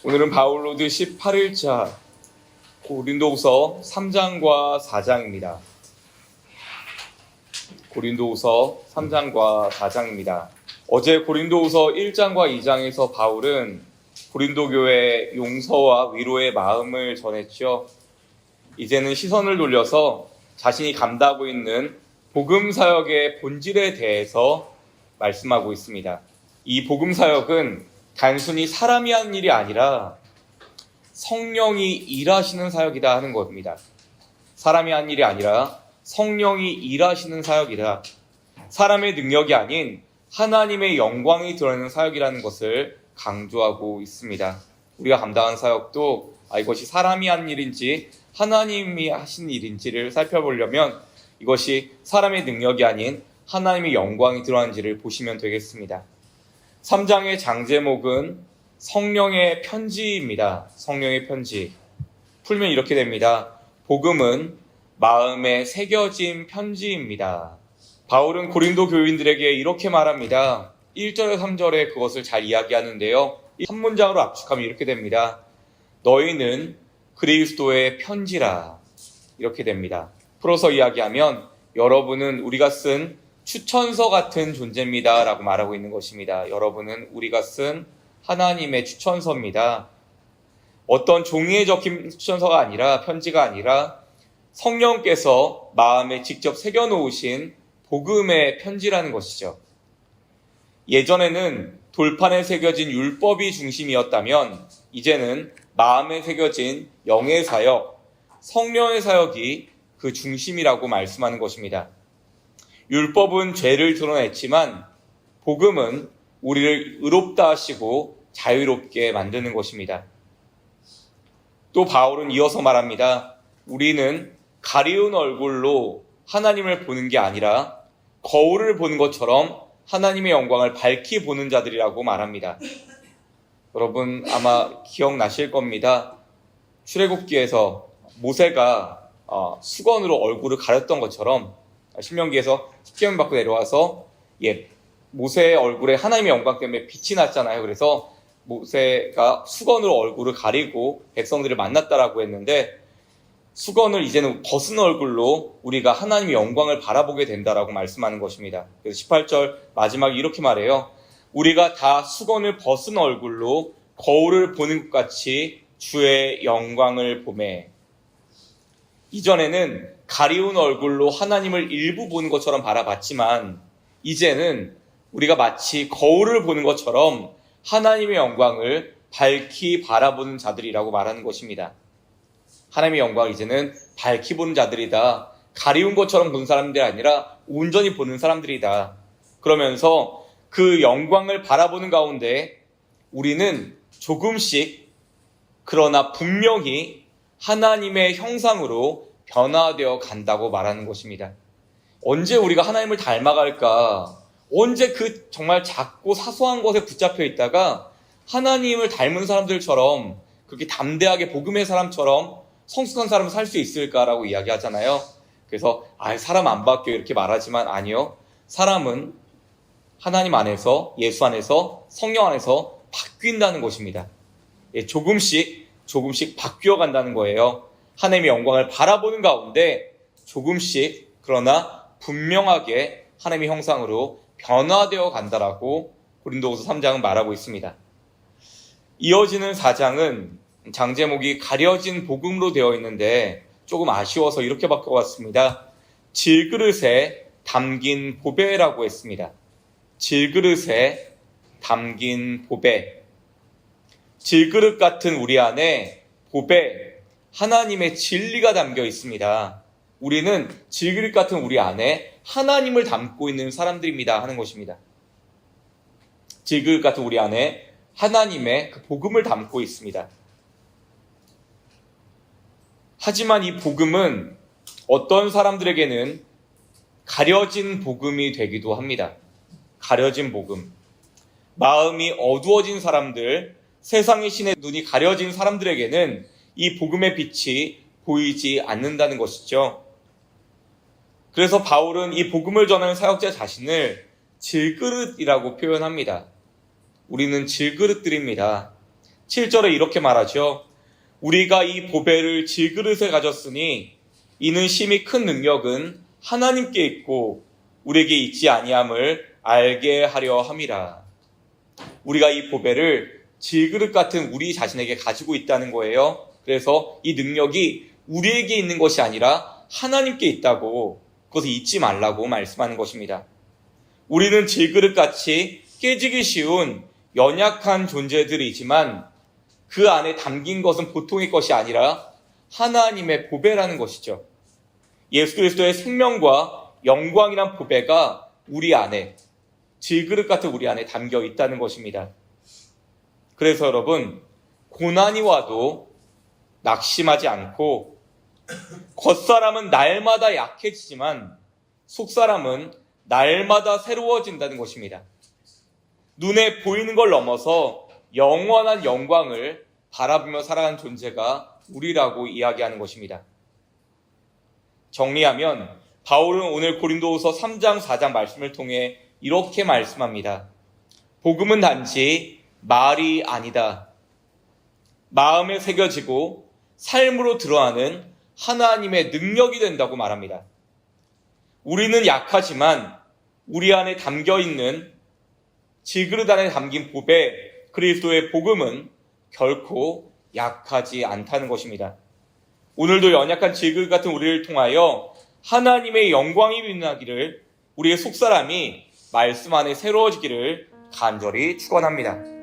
오늘은 바울로드 18일차 고린도후서 3장과 4장입니다. 고린도후서 3장과 4장입니다. 어제 고린도후서 1장과 2장에서 바울은 고린도 교회의 용서와 위로의 마음을 전했죠. 이제는 시선을 돌려서 자신이 감당하고 있는 복음 사역의 본질에 대해서 말씀하고 있습니다. 이 복음 사역은 단순히 사람이 하는 일이 아니라 성령이 일하시는 사역이다 하는 겁니다. 사람이 하는 일이 아니라 성령이 일하시는 사역이다. 사람의 능력이 아닌 하나님의 영광이 드러나는 사역이라는 것을 강조하고 있습니다. 우리가 감당한 사역도 이것이 사람이 하는 일인지 하나님이 하신 일인지를 살펴보려면 이것이 사람의 능력이 아닌 하나님의 영광이 드러나는지를 보시면 되겠습니다. 3장의 장제목은 성령의 편지입니다. 성령의 편지. 풀면 이렇게 됩니다. 복음은 마음에 새겨진 편지입니다. 바울은 고린도 교인들에게 이렇게 말합니다. 1절에 3절에 그것을 잘 이야기하는데요. 한 문장으로 압축하면 이렇게 됩니다. 너희는 그리스도의 편지라. 이렇게 됩니다. 풀어서 이야기하면 여러분은 우리가 쓴 추천서 같은 존재입니다 라고 말하고 있는 것입니다. 여러분은 우리가 쓴 하나님의 추천서입니다. 어떤 종이에 적힌 추천서가 아니라 편지가 아니라 성령께서 마음에 직접 새겨놓으신 복음의 편지라는 것이죠. 예전에는 돌판에 새겨진 율법이 중심이었다면 이제는 마음에 새겨진 영의 사역, 성령의 사역이 그 중심이라고 말씀하는 것입니다. 율법은 죄를 드러냈지만 복음은 우리를 의롭다 하시고 자유롭게 만드는 것입니다. 또 바울은 이어서 말합니다. 우리는 가리운 얼굴로 하나님을 보는 게 아니라 거울을 보는 것처럼 하나님의 영광을 밝히 보는 자들이라고 말합니다. 여러분 아마 기억나실 겁니다. 출애굽기에서 모세가 수건으로 얼굴을 가렸던 것처럼 신명기에서 십계명 받고 내려와서 모세의 얼굴에 하나님의 영광 때문에 빛이 났잖아요. 그래서 모세가 수건으로 얼굴을 가리고 백성들을 만났다라고 했는데 수건을 이제는 벗은 얼굴로 우리가 하나님의 영광을 바라보게 된다라고 말씀하는 것입니다. 그래서 18절 마지막에 이렇게 말해요. 우리가 다 수건을 벗은 얼굴로 거울을 보는 것 같이 주의 영광을 보매. 이전에는 가리운 얼굴로 하나님을 일부 보는 것처럼 바라봤지만 이제는 우리가 마치 거울을 보는 것처럼 하나님의 영광을 밝히 바라보는 자들이라고 말하는 것입니다. 하나님의 영광을 이제는 밝히 보는 자들이다. 가리운 것처럼 보는 사람들이 아니라 온전히 보는 사람들이다. 그러면서 그 영광을 바라보는 가운데 우리는 조금씩 그러나 분명히 하나님의 형상으로 변화되어 간다고 말하는 것입니다. 언제 우리가 하나님을 닮아갈까? 언제 그 정말 작고 사소한 것에 붙잡혀 있다가 하나님을 닮은 사람들처럼 그렇게 담대하게 복음의 사람처럼 성숙한 사람을 살 수 있을까라고 이야기하잖아요. 그래서 사람 안 바뀌어 이렇게 말하지만 아니요. 사람은 하나님 안에서 예수 안에서 성령 안에서 바뀐다는 것입니다. 조금씩 바뀌어 간다는 거예요. 하나님의 영광을 바라보는 가운데 조금씩 그러나 분명하게 하나님의 형상으로 변화되어 간다라고 고린도후서 3장은 말하고 있습니다. 이어지는 4장은 장제목이 가려진 복음으로 되어 있는데 조금 아쉬워서 이렇게 바꿔봤습니다. 질그릇에 담긴 보배라고 했습니다. 질그릇에 담긴 보배. 질그릇 같은 우리 안에 보배, 하나님의 진리가 담겨 있습니다. 우리는 질그릇 같은 우리 안에 하나님을 담고 있는 사람들입니다 하는 것입니다. 질그릇 같은 우리 안에 하나님의 그 복음을 담고 있습니다. 하지만 이 복음은 어떤 사람들에게는 가려진 복음이 되기도 합니다. 가려진 복음. 마음이 어두워진 사람들, 세상의 신의 눈이 가려진 사람들에게는 이 복음의 빛이 보이지 않는다는 것이죠. 그래서 바울은 이 복음을 전하는 사역자 자신을 질그릇이라고 표현합니다. 우리는 질그릇들입니다. 7절에 이렇게 말하죠. 우리가 이 보배를 질그릇에 가졌으니 이는 심히 큰 능력은 하나님께 있고 우리에게 있지 아니함을 알게 하려 함이라. 우리가 이 보배를 질그릇 같은 우리 자신에게 가지고 있다는 거예요. 그래서 이 능력이 우리에게 있는 것이 아니라 하나님께 있다고, 그것을 잊지 말라고 말씀하는 것입니다. 우리는 질그릇같이 깨지기 쉬운 연약한 존재들이지만 그 안에 담긴 것은 보통의 것이 아니라 하나님의 보배라는 것이죠. 예수 그리스도의 생명과 영광이란 보배가 우리 안에, 질그릇 같은 우리 안에 담겨 있다는 것입니다. 그래서 여러분, 고난이 와도 낙심하지 않고 겉사람은 날마다 약해지지만 속사람은 날마다 새로워진다는 것입니다. 눈에 보이는 걸 넘어서 영원한 영광을 바라보며 살아가는 존재가 우리라고 이야기하는 것입니다. 정리하면 바울은 오늘 고린도후서 3장 4장 말씀을 통해 이렇게 말씀합니다. 복음은 단지 말이 아니다. 마음에 새겨지고 삶으로 드러나는 하나님의 능력이 된다고 말합니다. 우리는 약하지만 우리 안에 담겨있는 질그릇 안에 담긴 보배 그리스도의 복음은 결코 약하지 않다는 것입니다. 오늘도 연약한 질그릇 같은 우리를 통하여 하나님의 영광이 빛나기를, 우리의 속사람이 말씀 안에 새로워지기를 간절히 축원합니다.